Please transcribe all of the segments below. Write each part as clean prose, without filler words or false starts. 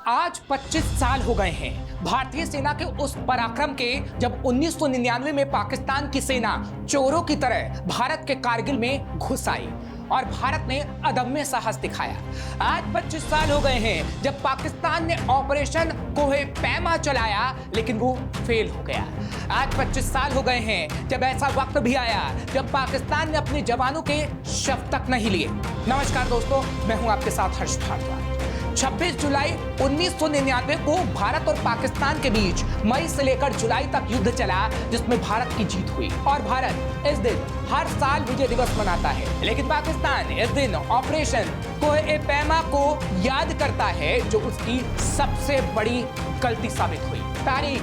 आज 25 साल हो गए हैं भारतीय सेना के उस पराक्रम के जब 1999 में पाकिस्तान की सेना चोरों की तरह भारत के कारगिल में घुस आई और भारत ने अदम्य साहस दिखाया। आज 25 साल हो गए हैं जब पाकिस्तान ने ऑपरेशन कोहे पैमा चलाया, लेकिन वो फेल हो गया। आज 25 साल हो गए हैं जब ऐसा वक्त भी आया जब पाकिस्तान ने अपने जवानों के शव तक नहीं लिए। नमस्कार दोस्तों, मैं हूं आपके साथ हर्ष भारद्वाज। 26 जुलाई 1999 को भारत और पाकिस्तान के बीच मई से लेकर जुलाई तक युद्ध चला, जिसमें भारत की जीत हुई और भारत इस दिन हर साल विजय दिवस मनाता है। लेकिन पाकिस्तान इस दिन ऑपरेशन कोहे पैमा को याद करता है, जो उसकी सबसे बड़ी गलती साबित हुई। तारीख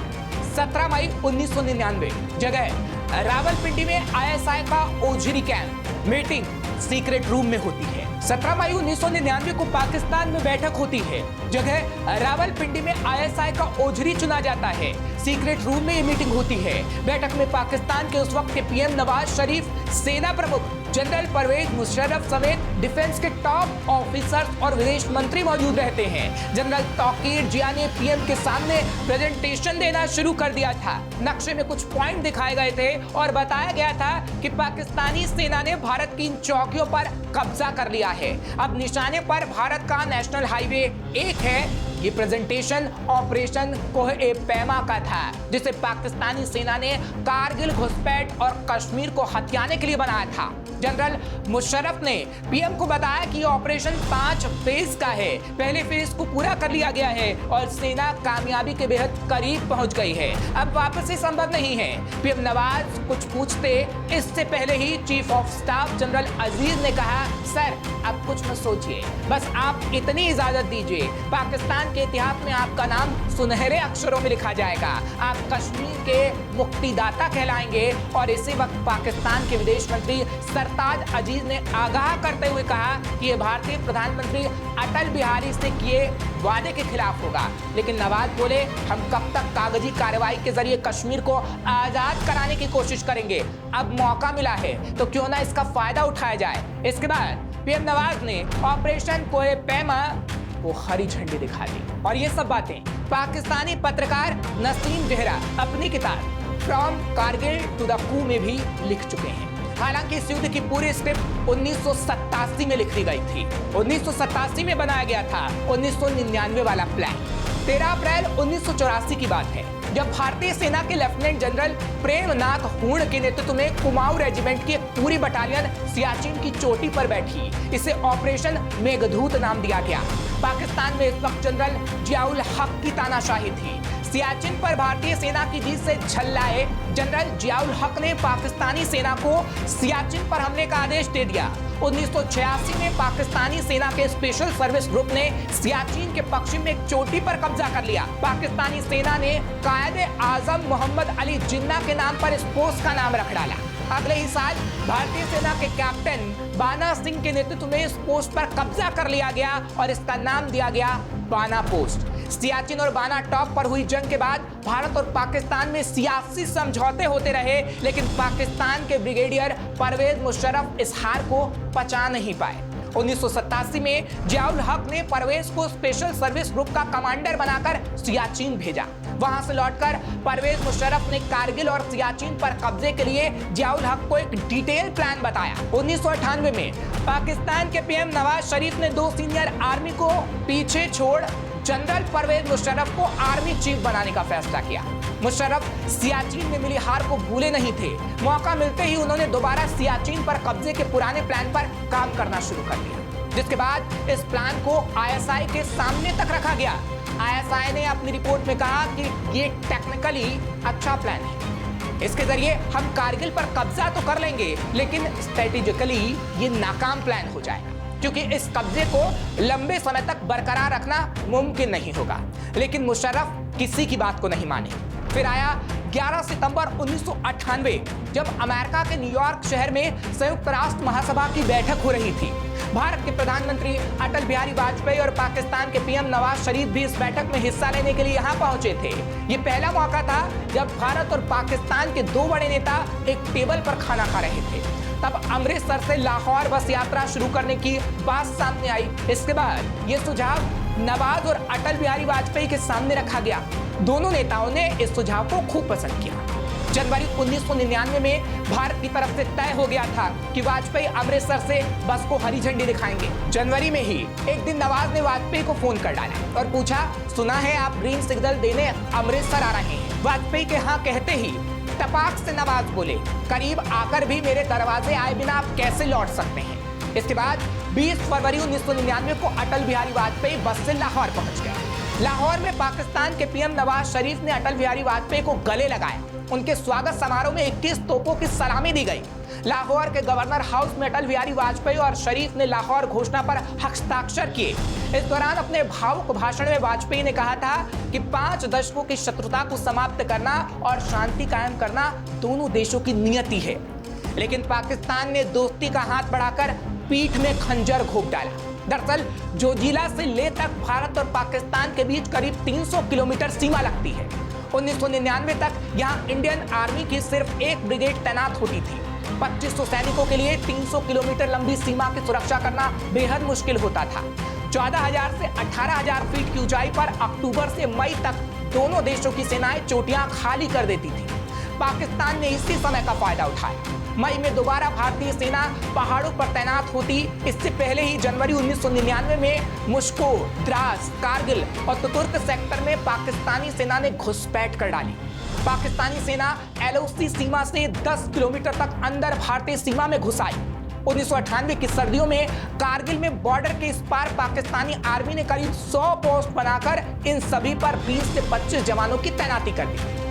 17 मई 1999, जगह रावलपिंडी में ISI का ओझरी कैंप। मीटिंग सीक्रेट रूम में होती है। 17 मई 1999 को पाकिस्तान में बैठक होती है। जगह रावलपिंडी में ISI का ओझरी चुना जाता है। सीक्रेट रूम में ये मीटिंग होती है। बैठक में पाकिस्तान के उस वक्त के PM नवाज शरीफ, सेना प्रमुख जनरल परवेज मुशर्रफ समेत डिफेंस के टॉप ऑफिसर्स और विदेश मंत्री मौजूद रहते हैं। जनरल तौकीर जिया ने PM के सामने प्रेजेंटेशन देना शुरू कर दिया था। नक्शे में कुछ पॉइंट दिखाए गए थे और बताया गया था कि पाकिस्तानी सेना ने भारत की इन चौकियों पर कब्जा कर लिया है। अब निशाने पर भारत का नेशनल हाईवे 1 है। ये प्रेजेंटेशन ऑपरेशन कोहे पैमा का था, जिसे पाकिस्तानी सेना ने कारगिल, घुसपैठ और कश्मीर को हथियाने के लिए बनाया था। जनरल मुशर्रफ ने PM को बताया कि ऑपरेशन 5 फेज का है। पहले फेज को पूरा कर लिया गया है और सेना कामयाबी के बेहद करीब पहुंच गई है। अब वापसी संभव नहीं है। PM नवाज कुछ पूछते इससे पहले ही चीफ ऑफ स्टाफ जनरल अजीज ने कहा, सर अब कुछ मत सोचिए, बस आप इतनी इजाजत दीजिए, पाकिस्तान के इतिहास में आपका नाम सुनहरे अक्षरों में लिखा जाएगा। आप कश्मीर के मुक्तिदाता कहलाएंगे। और इसी वक्त पाकिस्तान के विदेश मंत्री सरताज अजीज ने आगाह करते हुए कहा कि यह भारतीय प्रधानमंत्री अटल बिहारी से किए वादे के खिलाफ होगा। लेकिन नवाज बोले, हम कब तक कागजी कार्रवाई के जरिए कश्मीर को आजाद कराने की कोशिश करेंगे। अब मौका मिला है तो क्यों ना इसका फायदा उठाया जाए। इसके बाद PM नवाज ने ऑपरेशन कोहे पैमा को हरी झंडी दिखा दी। और ये सब बातें पाकिस्तानी पत्रकार नसीम जहरा अपनी किताब फ्रॉम कारगिल टू द कू में भी लिख चुके हैं। हालांकि इस युद्ध की पूरी स्क्रिप्ट 1987 में लिखी गई थी। 1987 में बनाया गया था 1999 वाला प्लान। 13 अप्रैल 1984 की बात है, जब भारतीय सेना के लेफ्टिनेंट जनरल प्रेमनाथ हुण के नेतृत्व में कुमाऊं रेजिमेंट की एक पूरी बटालियन सियाचिन की चोटी पर बैठी। इसे ऑपरेशन मेघदूत नाम दिया गया। पाकिस्तान में इस वक्त जनरल जियाउल हक की तानाशाही थी। सियाचिन पर भारतीय सेना की जीत से झल्लाए जनरल जियाउल हक ने पाकिस्तानी सेना को सियाचिन पर हमले का आदेश दे दिया। 1986 में पाकिस्तानी सेना के स्पेशल सर्विस ग्रुप ने सियाचिन के पश्चिम में एक चोटी पर कब्जा कर लिया। पाकिस्तानी सेना ने कायदे आजम मोहम्मद अली जिन्ना के नाम पर इस पोस्ट का नाम रख डाला। अगले ही साल भारतीय सेना के कैप्टन बाना सिंह के नेतृत्व में इस पोस्ट पर कब्जा कर लिया गया और इसका नाम दिया गया बाना पोस्ट। सियाचिन और बाना टॉप पर हुई जंग के बाद भारत और पाकिस्तान में सियासी समझौते होते रहे, लेकिन पाकिस्तान के ब्रिगेडियर परवेज मुशर्रफ इस हार को पचा नहीं पाए। 1987 में जियाउल हक ने परवेज को स्पेशल सर्विस ग्रुप का कमांडर बनाकर सियाचिन भेजा। वहां से लौटकर परवेज मुशर्रफ ने कारगिल और सियाचिन पर कब्जे के लिए जियाउल हक को एक डिटेल प्लान बताया। 1998 में पाकिस्तान के PM नवाज शरीफ ने 2 सीनियर आर्मी को पीछे छोड़ जनरल परवेज मुशर्रफ को आर्मी चीफ बनाने का फैसला किया। मुशर्रफ सियाचिन में मिली हार को भूले नहीं थे। मौका मिलते ही उन्होंने दोबारा सियाचिन पर कब्जे के पुराने प्लान पर काम करना शुरू कर दिया, जिसके बाद इस प्लान को ISI के सामने तक रखा गया। ISI ने अपनी रिपोर्ट में कहा कि ये टेक्निकली अच्छा प्लान है। इसके जरिए हम कारगिल पर कब्जा तो कर लेंगे, लेकिन स्ट्रेटेजिकली ये नाकाम प्लान हो जाएगा, क्योंकि इस कब्जे को लंबे समय तक बरकरार रखना मुमकिन नहीं होगा। लेकिन मुशर्रफ किसी की बात को नहीं माने। फिर आया 11 सितंबर 1998, जब अमेरिका के न्यूयॉर्क शहर में संयुक्त राष्ट्र महासभा की बैठक हो रही थी। भारत के प्रधानमंत्री अटल बिहारी वाजपेयी और पाकिस्तान के PM नवाज शरीफ भी इस बैठक में हिस्सा लेने के लिए यहाँ पहुंचे थे। ये पहला मौका था जब भारत और पाकिस्तान के 2 बड़े नेता एक टेबल पर खाना खा रहे थे। तब अमृतसर से लाहौर बस यात्रा शुरू करने की बात सामने आई। इसके बाद ये सुझाव नवाज और अटल बिहारी वाजपेयी के सामने रखा गया। दोनों नेताओं ने इस सुझाव को खूब पसंद किया। जनवरी 1999 में भारत की तरफ से तय हो गया था कि वाजपेयी अमृतसर से बस को हरी झंडी दिखाएंगे। जनवरी में ही एक दिन नवाज ने वाजपेयी को फोन कर डाला और पूछा, सुना है आप ग्रीन सिग्नल देने अमृतसर आ रहे हैं। वाजपेयी के हाँ कहते ही टपाक से नवाज बोले, करीब आकर भी मेरे दरवाजे आए बिना आप कैसे लौट सकते हैं। इसके बाद 20 फरवरी 1999 को अटल बिहारी वाजपेयी बस से लाहौर पहुंच गए। लाहौर में पाकिस्तान के पीएम नवाज शरीफ ने अटल बिहारी वाजपेयी को गले लगाया। उनके स्वागत समारोह में 21 तोपों की सलामी दी गई। लाहौर के गवर्नर हाउस में अटल बिहारी वाजपेयी और शरीफ ने लाहौर घोषणा पर हस्ताक्षर किए। इस दौरान अपने भावुक भाषण में वाजपेयी ने कहा था कि 5 दशकों की शत्रुता को समाप्त करना और शांति कायम करना दोनों देशों की नियति है। लेकिन पाकिस्तान ने दोस्ती का हाथ बढ़ाकर पीठ में खंजर घोंप डाला। दरअसल जोजिला से लेह तक भारत और पाकिस्तान के बीच करीब 300 किलोमीटर सीमा लगती है। 1999 तक यहाँ इंडियन आर्मी की सिर्फ एक ब्रिगेड तैनात होती थी। 2500 सैनिकों के लिए 300 किलोमीटर लंबी सीमा की सुरक्षा करना बेहद मुश्किल होता था। 14,000 से 18,000 फीट की ऊंचाई पर अक्टूबर से मई तक दोनों देशों की सेनाएं चोटियां खाली कर देती थी। पाकिस्तान ने इसी समय का फायदा उठाया। मई में दोबारा भारतीय सेना पहाड़ों पर तैनात होती। इससे पहले ही जनवरी 1999 में मुश्को, द्रास, कारगिल और तुर्क सेक्टर में पाकिस्तानी सेना ने घुसपैठ कर डाली। पाकिस्तानी सेना LOC सीमा से 10 किलोमीटर तक अंदर भारतीय सीमा में घुस आई। 1998 की सर्दियों में कारगिल में बॉर्डर के इस पार पाकिस्तानी आर्मी ने करीब 100 पोस्ट बनाकर इन सभी पर 20 से 25 जवानों की तैनाती कर दी।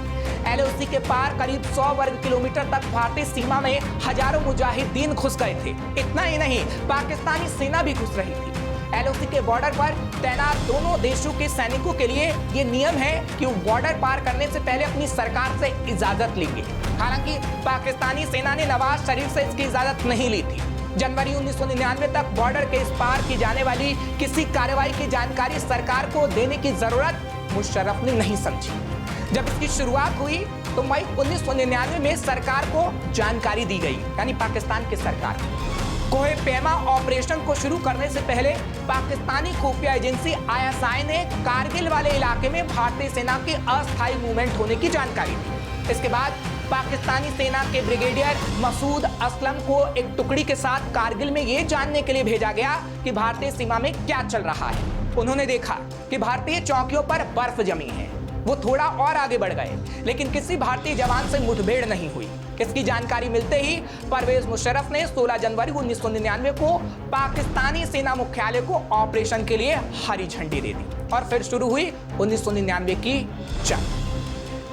LOC के पार करीब 100 वर्ग किलोमीटर तक भारतीय सीमा में हजारों मुजाहिदीन घुस गए थे। इतना ही नहीं, पाकिस्तानी सेना भी घुस रही थी। LOC के बॉर्डर पर तैनात दोनों देशों के सैनिकों के लिए ये नियम है कि वो बॉर्डर पार करने से पहले अपनी सरकार से इजाजत लेंगे। हालांकि पाकिस्तानी सेना ने नवाज शरीफ से इसकी इजाजत नहीं ली थी। जनवरी 1999 तक बॉर्डर के इस पार की जाने वाली किसी कार्रवाई की जानकारी सरकार को देने की जरूरत मुशर्रफ ने नहीं समझी। जब इसकी शुरुआत हुई तो मई 1999 में सरकार को जानकारी दी गई, यानी पाकिस्तान की सरकार। कोहे पैमा ऑपरेशन को शुरू करने से पहले पाकिस्तानी खुफिया एजेंसी ISI ने कारगिल वाले इलाके में भारतीय सेना की अस्थायी मूवमेंट होने की जानकारी दी। इसके बाद पाकिस्तानी सेना के ब्रिगेडियर मसूद असलम को एक टुकड़ी के साथ कारगिल में ये जानने के लिए भेजा गया कि भारतीय सीमा में क्या चल रहा है। उन्होंने देखा कि भारतीय चौकियों पर बर्फ जमी है। वो थोड़ा और आगे बढ़ गए, लेकिन किसी भारतीय जवान से मुठभेड़ नहीं हुई। इसकी जानकारी मिलते ही परवेज मुशर्रफ ने 16 जनवरी 1999 को पाकिस्तानी सेना मुख्यालय को ऑपरेशन के लिए हरी झंडी दे दी और फिर शुरू हुई 1999 की जंग।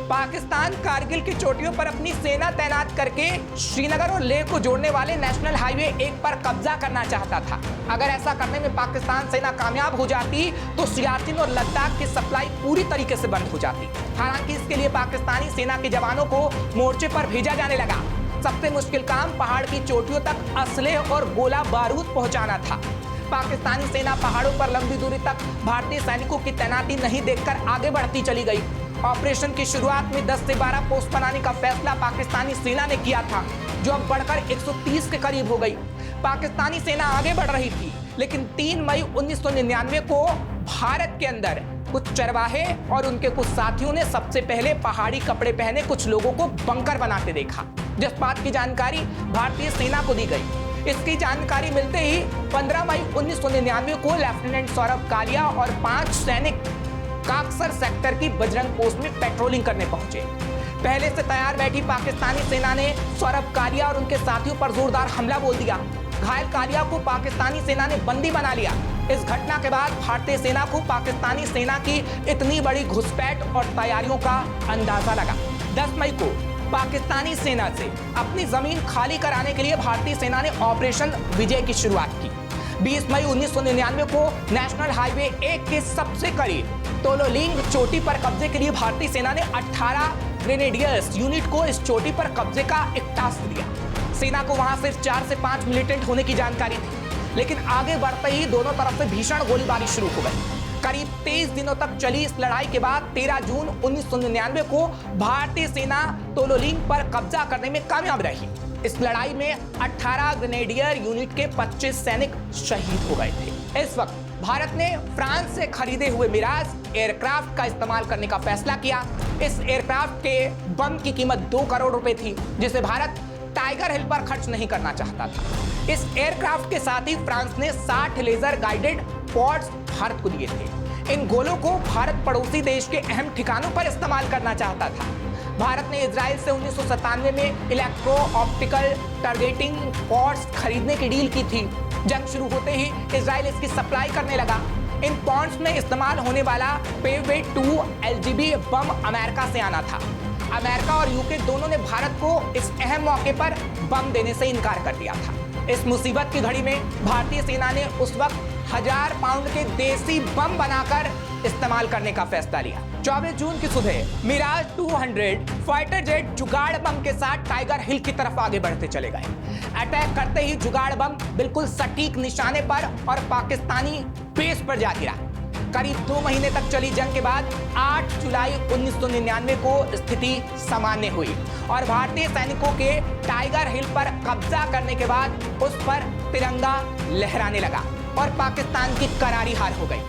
पाकिस्तान कारगिल की चोटियों पर अपनी सेना तैनात करके श्रीनगर और लेह को जोड़ने वाले नेशनल हाईवे 1 पर कब्जा करना चाहता था। अगर ऐसा करने में पाकिस्तान सेना कामयाब हो जाती तो सियाचिन और लद्दाख की सप्लाई पूरी तरीके से बंद हो जाती। हालांकि इसके लिए पाकिस्तानी सेना के जवानों को मोर्चे पर भेजा जाने लगा। सबसे मुश्किल काम पहाड़ की चोटियों तक असलह और गोला बारूद पहुंचाना था। पाकिस्तानी सेना पहाड़ों पर लंबी दूरी तक भारतीय सैनिकों की तैनाती नहीं देखकर आगे बढ़ती चली गई। ऑपरेशन की शुरुआत में 10 से 12 पोस्ट बनाने का फैसला पाकिस्तानी सेना ने किया था, जो अब बढ़कर 130 के करीब हो गई। पाकिस्तानी सेना आगे बढ़ रही थी, लेकिन 3 मई 1999 को भारत के अंदर कुछ चरवाहे और उनके कुछ साथियों ने सबसे पहले पहाड़ी कपड़े पहने कुछ लोगों को बंकर बनाते देखा, जिस बात की जानकारी भारतीय सेना को दी गई। इसकी जानकारी मिलते ही 15 मई 1999 को लेफ्टिनेंट सौरभ कालिया और 5 सैनिक काकसर सेक्टर की बजरंग पोस्ट में पेट्रोलिंग करने पहुंचे। पहले से तैयार बैठी पाकिस्तानी सेना ने सौरभ कालिया और उनके साथियों पर जोरदार हमला बोल दिया। घायल कालिया को पाकिस्तानी सेना ने बंदी बना लिया। इस घटना के बाद भारतीय सेना को पाकिस्तानी सेना की इतनी बड़ी घुसपैठ और तैयारियों का अंदाजा लगा। 10 मई को पाकिस्तानी सेना से अपनी जमीन खाली कराने के लिए भारतीय सेना ने ऑपरेशन विजय की शुरुआत की। 20 मई 1999 को नेशनल हाईवे 1 के सबसे करीब तोलोलिंग चोटी पर कब्जे के लिए भारतीय सेना ने 18 ग्रेनेडियर्स यूनिट को इस चोटी पर कब्जे का एक टास्क दिया। सेना को वहां सिर्फ 4 से 5 मिलिटेंट होने की जानकारी थी, लेकिन आगे बढ़ते ही दोनों तरफ से भीषण गोलीबारी शुरू हो गई। करीब 23 दिनों तक चली इस लड़ाई के बाद 13 जून 1999 को भारतीय सेना तोलोलिंग पर कब्जा करने में कामयाब रही। इस लड़ाई में 18 ग्रेनेडियर यूनिट के 25 सैनिक शहीद हो गए थे। इस वक्त भारत ने फ्रांस से खरीदे हुए मिराज एयरक्राफ्ट का इस्तेमाल करने का फैसला किया। इस एयरक्राफ्ट के बम की कीमत 2 करोड़ रुपए थी, जिसे भारत टाइगर हिल पर खर्च नहीं करना चाहता था। इस एयरक्राफ्ट के साथ ही फ्रांस ने 60 लेजर गाइडेड पॉड्स भारत को दिए थे। इन गोलों को भारत पड़ोसी देश के अहम ठिकानों पर इस्तेमाल करना चाहता था। भारत ने इजराइल से 1997 में इलेक्ट्रो ऑप्टिकल टारगेटिंग पॉड्स खरीदने की डील की थी। जंग शुरू होते ही इजराइल इसकी सप्लाई करने लगा। इन पॉड्स में इस्तेमाल होने वाला पेवे 2 LGB बम अमेरिका से आना था। अमेरिका और यूके दोनों ने भारत को इस अहम मौके पर बम देने से इनकार कर दिया था। इस मुसीबत की घड़ी में भारतीय सेना ने उस वक्त 1000 पाउंड के देसी बम बनाकर इस्तेमाल करने का फैसला लिया। 24 जून की सुबह मिराज 200 फाइटर जेट जुगाड़ बम के साथ टाइगर हिल की तरफ आगे बढ़ते चले गए। अटैक करते ही जुगाड़ बम बिल्कुल सटीक निशाने पर और पाकिस्तानी बेस पर जा गिरा। करीब 2 महीने तक चली जंग के बाद 8 जुलाई 1999 को स्थिति सामान्य हुई और भारतीय सैनिकों के टाइगर हिल पर कब्जा करने के बाद उस पर तिरंगा लहराने लगा और पाकिस्तान की करारी हार हो गई।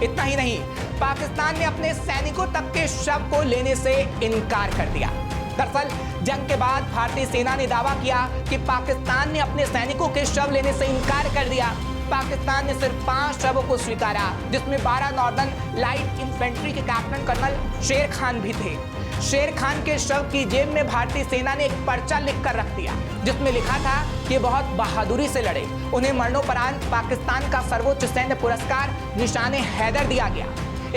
इतना ही नहीं, पाकिस्तान ने अपने सैनिकों तक के शव को लेने से इनकार कर दिया। दरअसल जंग के बाद भारतीय सेना ने दावा किया कि पाकिस्तान ने अपने सैनिकों के शव लेने से इनकार कर दिया। पाकिस्तान ने सिर्फ 5 शवों को स्वीकारा, जिसमें 12 नॉर्दर्न लाइट इन्फेंट्री के कैप्टन कर्नल शेर खान भी थे। शेर खान के शव की जेब में भारतीय सेना ने एक पर्चा लिखकर रख दिया, जिसमें लिखा था कि बहुत बहादुरी से लड़े। उन्हें मरणोपरांत पाकिस्तान का सर्वोच्च सैन्य पुरस्कार निशाने हैदर दिया गया।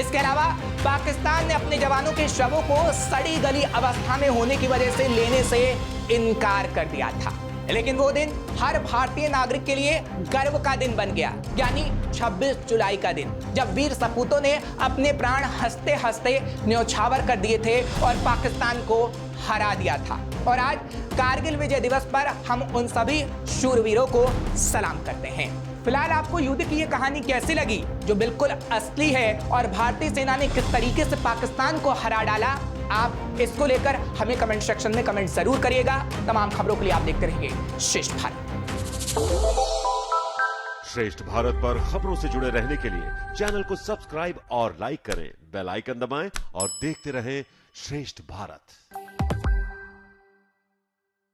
इसके अलावा पाकिस्तान ने अपने जवानों के शवों को सड़ी गली अवस्था में होने की वजह से लेने से इनकार कर दिया था। लेकिन वो दिन हर भारतीय नागरिक के लिए गर्व का दिन बन गया, यानी 26 जुलाई का दिन, जब वीर सपूतों ने अपने प्राण हंसते हंसते न्यौछावर कर दिए थे और पाकिस्तान को हरा दिया था। और आज कारगिल विजय दिवस पर हम उन सभी शूरवीरों को सलाम करते हैं। फिलहाल आपको युद्ध की ये कहानी कैसी लगी, जो बिल्कुल असली है, और भारतीय सेना ने किस तरीके से पाकिस्तान को हरा डाला, आप इसको लेकर हमें कमेंट सेक्शन में कमेंट जरूर करिएगा। तमाम खबरों के लिए आप देखते रहिए श्रेष्ठ भारत। श्रेष्ठ भारत पर खबरों से जुड़े रहने के लिए चैनल को सब्सक्राइब और लाइक करें, बेल आइकन दबाएं और देखते रहें श्रेष्ठ भारत।